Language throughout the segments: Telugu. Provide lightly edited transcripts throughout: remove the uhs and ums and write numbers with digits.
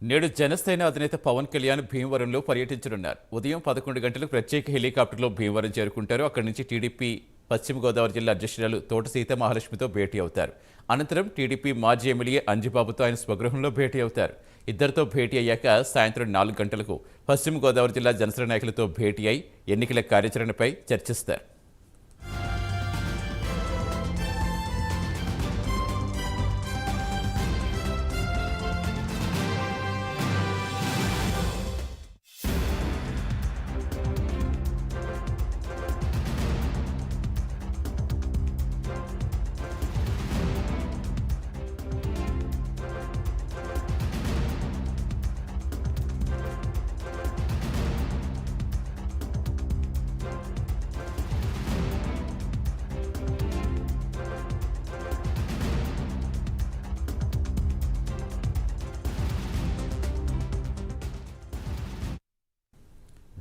నేడు జనసేన అధినేత పవన్ కళ్యాణ్ భీమవరంలో పర్యటించనున్నారు. ఉదయం 11 గంటలకు ప్రత్యేక హెలికాప్టర్లో భీమవరం చేరుకుంటారు. అక్కడి నుంచి టీడీపీ పశ్చిమ గోదావరి జిల్లా అధ్యక్షురాలు తోట సీతామహాలక్ష్మితో భేటీ అవుతారు. అనంతరం టీడీపీ మాజీ ఎమ్మెల్యే అంజిబాబుతో ఆయన స్వగృహంలో భేటీ అవుతారు. ఇద్దరితో భేటీ అయ్యాక సాయంత్రం 4 గంటలకు పశ్చిమ గోదావరి జిల్లా జనసేన నాయకులతో భేటీ అయి ఎన్నికల కార్యాచరణపై చర్చిస్తారు.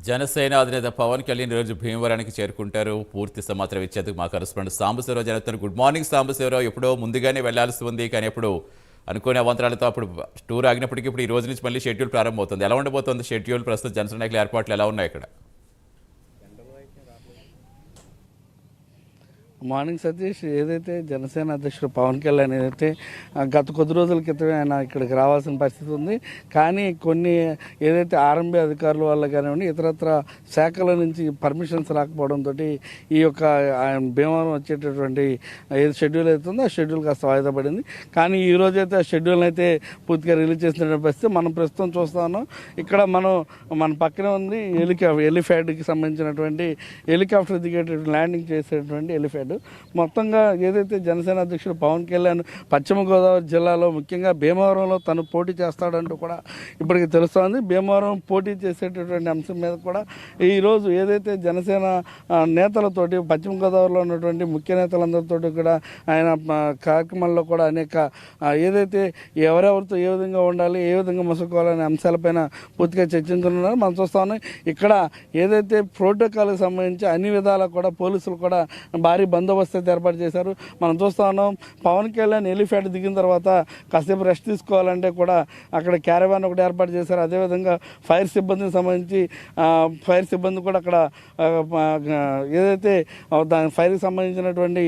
జనసేన అధినేత పవన్ కళ్యాణ్ రోజు భీమవరానికి చేరుకుంటారు. పూర్తి సమాచారం ఇచ్చేందుకు మా కరెస్పాండెంట్ సాంబశివరావు జరుగుతారు. Good morning Sambasivarao. ఎప్పుడో ముందుగానే వెళ్లాల్సి ఉంది, కానీ ఎప్పుడు అనుకోని అవంతరాలతో అప్పుడు టూర్ ఆగినప్పటికీ ఇప్పుడు ఈ రోజు నుంచి మళ్ళీ షెడ్యూల్ ప్రారంభమవుతుంది. ఎలా ఉండబోతోంది షెడ్యూల్? ప్రస్తుతం జనసేన నాయకుల ఏర్పాట్లు ఎలా ఉన్నాయి ఇక్కడ? మార్నింగ్ సతీష్, ఏదైతే జనసేన అధ్యక్షుడు పవన్ కళ్యాణ్ ఏదైతే గత కొద్ది రోజుల క్రితమే ఆయన ఇక్కడికి రావాల్సిన పరిస్థితి ఉంది. కానీ కొన్ని ఏదైతే ఆర్ఎంబీ అధికారుల వల్ల కానివ్వండి, ఇతరత్ర శాఖల నుంచి పర్మిషన్స్ రాకపోవడంతో ఈ యొక్క భీమవరం వచ్చేటటువంటి ఏది షెడ్యూల్ అవుతుందో ఆ షెడ్యూల్ కాస్త వాయిదా పడింది. కానీ ఈ రోజైతే ఆ షెడ్యూల్ అయితే పూర్తిగా రిలీజ్ చేసినటువంటి పరిస్థితి మనం ప్రస్తుతం చూస్తా ఉన్నాం. ఇక్కడ మన పక్కనే ఉంది ఎలిఫ్యాడ్కి సంబంధించినటువంటి హెలికాప్టర్ దిగేటటువంటి ల్యాండింగ్ చేసేటువంటి ఎలిఫ్యాడ్. మొత్తంగా ఏదైతే జనసేన అధ్యక్షుడు పవన్ కళ్యాణ్ పశ్చిమ గోదావరి జిల్లాలో ముఖ్యంగా భీమవరంలో తను పోటీ చేస్తాడంటూ కూడా ఇప్పటికి తెలుస్తోంది. భీమవరం పోటీ చేసేటటువంటి అంశం మీద కూడా ఈరోజు ఏదైతే జనసేన నేతలతోటి పశ్చిమ గోదావరిలో ఉన్నటువంటి ముఖ్య నేతలందరితో కూడా ఆయన కార్యక్రమాల్లో కూడా అనేక ఏదైతే ఎవరెవరితో ఏ విధంగా ఉండాలి, ఏ విధంగా మసుకోవాలనే అంశాలపైన పూర్తిగా చర్చించనున్నారు. మనం చూస్తా ఉన్నాం ఇక్కడ ఏదైతే ప్రోటోకాల్కి సంబంధించి అన్ని విధాలా కూడా పోలీసులు కూడా భారీ బందోబస్తు అయితే ఏర్పాటు చేశారు. మనం చూస్తా ఉన్నాం పవన్ కళ్యాణ్ ఎలిఫ్యాడ్ దిగిన తర్వాత కాసేపు రెస్ట్ తీసుకోవాలంటే కూడా అక్కడ క్యారవాన్ ఒకటి ఏర్పాటు చేశారు. అదేవిధంగా ఫైర్ సిబ్బందికి సంబంధించి ఫైర్ సిబ్బంది కూడా అక్కడ ఏదైతే దాని ఫైర్కి సంబంధించినటువంటి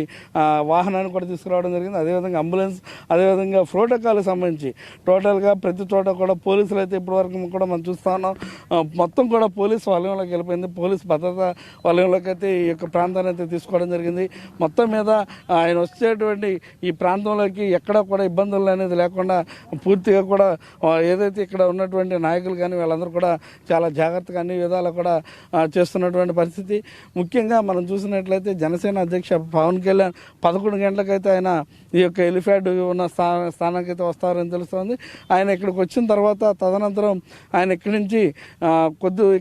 వాహనాన్ని కూడా తీసుకురావడం జరిగింది. అదేవిధంగా అంబులెన్స్, అదేవిధంగా ప్రోటోకాల్కి సంబంధించి టోటల్గా ప్రతి చోట కూడా పోలీసులు అయితే ఇప్పటివరకు కూడా మనం చూస్తా ఉన్నాం. మొత్తం కూడా పోలీసు వలయంలోకి వెళ్ళిపోయింది. పోలీసు భద్రతా వలయంలోకి అయితే ఈ యొక్క ప్రాంతాన్ని అయితే తీసుకోవడం జరిగింది. మొత్తం మీద ఆయన వచ్చేటువంటి ఈ ప్రాంతంలోకి ఎక్కడ కూడా ఇబ్బందులు అనేది లేకుండా పూర్తిగా కూడా ఏదైతే ఇక్కడ ఉన్నటువంటి నాయకులు కానీ వాళ్ళందరూ కూడా చాలా జాగ్రత్తగా అన్ని విధాలు కూడా చేస్తున్నటువంటి పరిస్థితి. ముఖ్యంగా మనం చూసినట్లయితే జనసేన అధ్యక్ష పవన్ కళ్యాణ్ 11 గంటలకైతే ఆయన ఈ యొక్క ఎలిఫ్యాడ్ ఉన్న స్థానానికి అయితే వస్తారని తెలుస్తోంది. ఆయన ఇక్కడికి వచ్చిన తర్వాత తదనంతరం ఆయన ఇక్కడి నుంచి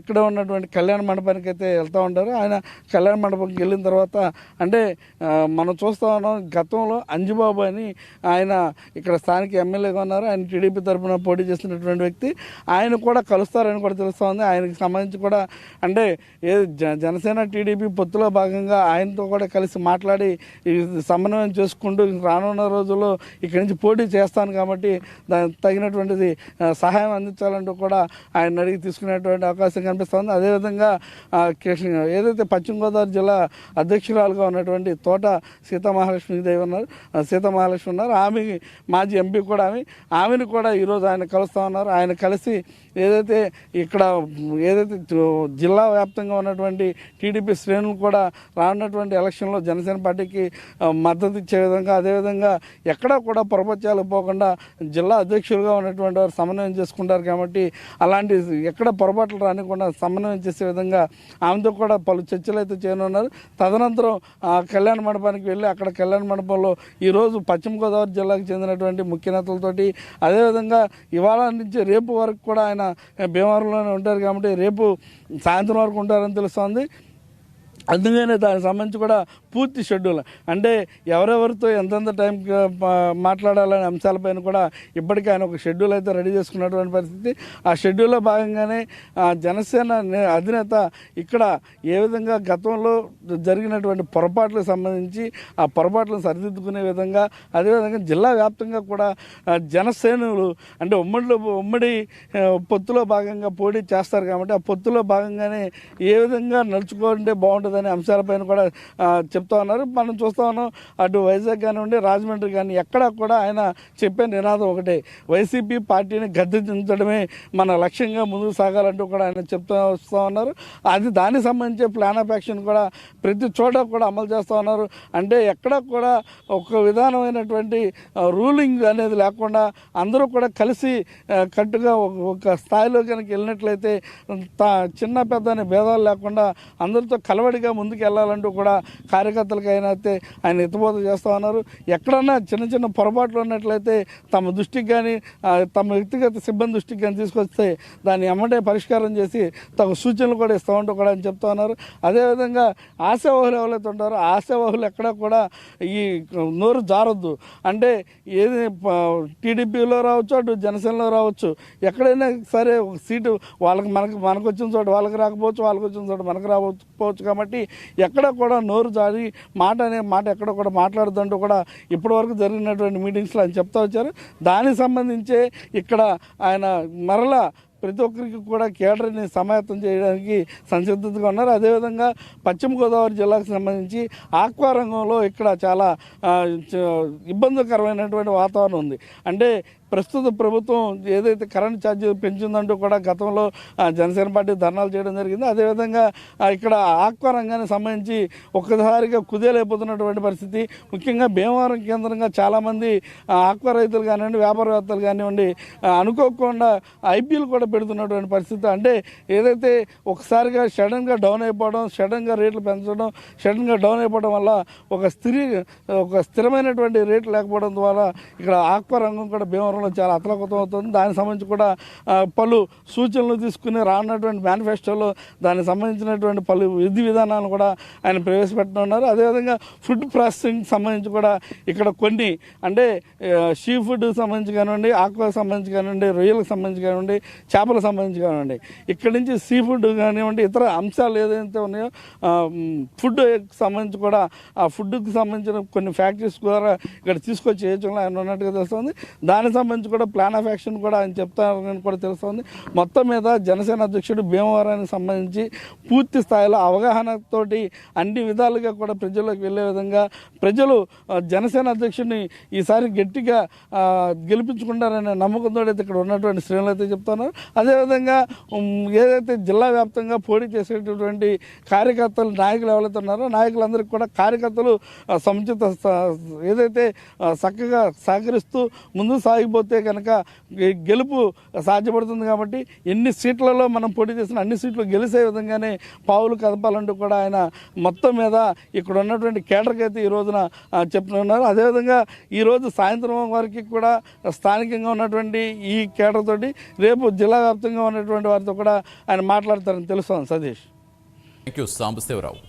ఇక్కడ ఉన్నటువంటి కళ్యాణ మండపానికి అయితే వెళ్తూ ఉంటారు. ఆయన కళ్యాణ మండపానికి వెళ్ళిన తర్వాత అంటే మనం చూస్తూ ఉన్నాం గతంలో అంజిబాబు అని ఆయన ఇక్కడ స్థానిక ఎమ్మెల్యేగా ఉన్నారు. ఆయన టీడీపీ తరఫున పోటీ చేస్తున్నటువంటి వ్యక్తి. ఆయన కూడా కలుస్తారని కూడా తెలుస్తోంది. ఆయనకి సంబంధించి కూడా అంటే జనసేన టీడీపీ పొత్తులో భాగంగా ఆయనతో కూడా కలిసి మాట్లాడి సమన్వయం చేసుకుంటూ రానున్న రోజుల్లో ఇక్కడి నుంచి పోటీ చేస్తాను కాబట్టి దానికి తగినటువంటిది సహాయం అందించాలంటూ కూడా ఆయన అడిగి తీసుకునేటువంటి అవకాశం కనిపిస్తోంది. అదేవిధంగా ఏదైతే పశ్చిమ గోదావరి జిల్లా అధ్యక్షురాలుగా ఉన్నటువంటి తోట సీతామహాలక్ష్మి ఉన్నారు. ఆమె మాజీ ఎంపీ కూడా ఆమెను కూడా ఈరోజు ఆయన కలుస్తూ ఉన్నారు. ఆయన కలిసి ఏదైతే ఇక్కడ జిల్లా వ్యాప్తంగా ఉన్నటువంటి టీడీపీ శ్రేణులు కూడా రానున్నటువంటి ఎలక్షన్లో జనసేన పార్టీకి మద్దతు ఇచ్చే విధంగా, అదేవిధంగా ఎక్కడా కూడా పొరపత్యాలు పోకుండా జిల్లా అధ్యక్షులుగా ఉన్నటువంటి వారు సమన్వయం చేసుకుంటారు కాబట్టి అలాంటి ఎక్కడ పొరపాట్లు రానికుండా సమన్వయం చేసే విధంగా ఆమెతో కూడా పలు చర్చలు అయితే చేయనున్నారు. తదనంతరం కళ్యాణ మండపానికి వెళ్ళి అక్కడ కళ్యాణ మండపంలో ఈరోజు పశ్చిమ గోదావరి జిల్లాకు చెందినటువంటి ముఖ్య నేతలతోటి, అదేవిధంగా ఇవాళ నుంచి రేపు వరకు కూడా ఆయన భీమవరంలోనే ఉంటారు కాబట్టి రేపు సాయంత్రం వరకు ఉంటారని తెలుస్తోంది. అందుకనే దానికి సంబంధించి కూడా పూర్తి షెడ్యూల్ అంటే ఎవరెవరితో ఎంతెంత టైం మాట్లాడాలనే అంశాలపైన కూడా ఇప్పటికే ఆయన ఒక షెడ్యూల్ అయితే రెడీ చేసుకున్నటువంటి పరిస్థితి. ఆ షెడ్యూల్లో భాగంగానే జనసేన అధినేత ఇక్కడ ఏ విధంగా గతంలో జరిగినటువంటి పొరపాట్లకు సంబంధించి ఆ పొరపాట్లను సరిదిద్దుకునే విధంగా, అదేవిధంగా జిల్లా వ్యాప్తంగా కూడా జనసేనులు అంటే ఉమ్మడి పొత్తులో భాగంగా పోటీ చేస్తారు కాబట్టి ఆ పొత్తులో భాగంగానే ఏ విధంగా నడుచుకుంటే బాగుంటుందనే అంశాలపైన కూడా చెప్తా ఉన్నారు. మనం చూస్తా ఉన్నాం, అటు వైజాగ్ కానివ్వండి, రాజమండ్రి కానీ ఎక్కడా కూడా ఆయన చెప్పే నినాదం ఒకటే, వైసీపీ పార్టీని గద్దెదించడమే మన లక్ష్యంగా ముందుకు సాగాలంటూ కూడా ఆయన చెప్తూ వస్తూ ఉన్నారు. దానికి సంబంధించి ప్లాన్ ఆఫ్ యాక్షన్ కూడా ప్రతి చోట కూడా అమలు చేస్తూ ఉన్నారు. అంటే ఎక్కడ కూడా ఒక విధానమైనటువంటి రూలింగ్ అనేది లేకుండా అందరూ కూడా కలిసి కట్టుగా ఒక స్థాయిలో కనుక వెళ్ళినట్లయితే చిన్న పెద్ద అనే భేదాలు లేకుండా అందరితో కలవడిగా ముందుకు వెళ్ళాలంటూ కూడా కార్యకర్తలకైనా అయితే ఆయన హితబోధ చేస్తూ ఉన్నారు. ఎక్కడన్నా చిన్న చిన్న పొరపాట్లు ఉన్నట్లయితే తమ దృష్టికి కానీ తమ వ్యక్తిగత సిబ్బంది దృష్టికి కానీ తీసుకొస్తే దాన్ని ఎమ్మటే పరిష్కారం చేసి తమ సూచనలు కూడా ఇస్తూ ఉంటూ కూడా అని చెప్తా ఉన్నారు. అదేవిధంగా ఆశావాహులు ఎవరైతే ఉంటారో ఆశావాహులు ఎక్కడా కూడా ఈ నోరు జారొద్దు. అంటే ఏది టీడీపీలో రావచ్చు, అటు జనసేనలో రావచ్చు, ఎక్కడైనా సరే ఒక సీటు మనకు వచ్చిన చోట వాళ్ళకి రాకపోవచ్చు, వాళ్ళకి వచ్చిన చోట మనకు రాకపోవచ్చు. కాబట్టి ఎక్కడ కూడా నోరు జారి మాట ఎక్కడ కూడా మాట్లాడుతుంటూ కూడా ఇప్పటివరకు జరిగినటువంటి మీటింగ్స్లో ఆయన చెప్తా వచ్చారు. దానికి సంబంధించే ఇక్కడ ఆయన మరలా ప్రతి ఒక్కరికి కూడా కేడర్ని సమాయత్తం చేయడానికి సంసిద్ధతగా ఉన్నారు. అదేవిధంగా పశ్చిమ గోదావరి జిల్లాకు సంబంధించి ఆక్వా రంగంలో ఇక్కడ చాలా ఇబ్బందికరమైనటువంటి వాతావరణం ఉంది. అంటే ప్రస్తుత ప్రభుత్వం ఏదైతే కరెంట్ ఛార్జీలు పెంచిందంటూ కూడా గతంలో జనసేన పార్టీ ధర్నాలు చేయడం జరిగింది. అదేవిధంగా ఇక్కడ ఆక్వా రంగానికి సంబంధించి ఒక్కసారిగా కుదేలైపోతున్నటువంటి పరిస్థితి. ముఖ్యంగా భీమవరం కేంద్రంగా చాలామంది ఆక్వా రైతులు కానివ్వండి, వ్యాపారవేత్తలు కానివ్వండి అనుకోకుండా ఐపీఎల్ కూడా పెడుతున్నటువంటి పరిస్థితి. అంటే ఏదైతే ఒకసారిగా సడన్గా డౌన్ అయిపోవడం, సడన్గా రేట్లు పెంచడం, సడన్గా డౌన్ అయిపోవడం వల్ల ఒక స్థిరమైనటువంటి రేట్లు లేకపోవడం ద్వారా ఇక్కడ ఆక్వా రంగం కూడా భీమవరం చాలా అతలకుతం అవుతుంది. దానికి సంబంధించి కూడా పలు సూచనలు తీసుకుని రానున్నటువంటి మేనిఫెస్టోలో దానికి సంబంధించినటువంటి పలు విధి విధానాలను కూడా ఆయన ప్రవేశపెట్టనున్నారు. అదేవిధంగా ఫుడ్ ప్రాసెసింగ్ సంబంధించి కూడా ఇక్కడ కొన్ని అంటే సీ ఫుడ్ సంబంధించి కానివ్వండి, ఆక్వాకి సంబంధించి కానివ్వండి, రొయ్యలకు సంబంధించి కానివ్వండి, చేపలకు సంబంధించి కానివ్వండి, ఇక్కడి నుంచి సీ ఫుడ్ కానివ్వండి, ఇతర అంశాలు ఏదైతే ఉన్నాయో ఫుడ్ సంబంధించి కూడా ఆ ఫుడ్కి సంబంధించిన కొన్ని ఫ్యాక్టరీస్ ద్వారా ఇక్కడ తీసుకొచ్చి చేయడంలో ఆయన ఉన్నట్టుగా తెలుస్తుంది. దానికి సంబంధించి కూడా ప్లాన్ ఆఫ్ యాక్షన్ కూడా ఆయన చెప్తారని కూడా తెలుస్తుంది. మొత్తం మీద జనసేన అధ్యక్షుడు భీమవరానికి సంబంధించి పూర్తి స్థాయిలో అవగాహనతోటి అన్ని విధాలుగా కూడా ప్రజల్లోకి వెళ్ళే విధంగా ప్రజలు జనసేన అధ్యక్షుడిని ఈసారి గట్టిగా గెలిపించుకుంటారనే నమ్మకంతో అయితే ఇక్కడ ఉన్నటువంటి శ్రేణులు అయితే చెప్తున్నారు. అదేవిధంగా ఏదైతే జిల్లా వ్యాప్తంగా పోటీ చేసేటటువంటి కార్యకర్తలు నాయకులు ఎవరైతే ఉన్నారో నాయకులందరికీ కూడా కార్యకర్తలు సముచిత ఏదైతే చక్కగా సహకరిస్తూ ముందు సాగిపోతే కనుక గెలుపు సాధ్యపడుతుంది. కాబట్టి ఎన్ని సీట్లలో మనం పోటీ చేసిన అన్ని సీట్లు గెలిచే విధంగానే పావులు కదపాలంటూ కూడా ఆయన మొత్తం మీద ఇక్కడ ఉన్నటువంటి కేడర్కి అయితే ఈ రోజున చెప్తున్నారు. అదేవిధంగా ఈరోజు సాయంత్రం వరకు కూడా స్థానికంగా ఉన్నటువంటి ఈ కేడర్ తోటి రేపు జిల్లా వ్యాప్తంగా ఉన్నటువంటి వారితో కూడా ఆయన మాట్లాడతారని తెలుస్తోంది. సతీష్. Thank you Sambasivarao.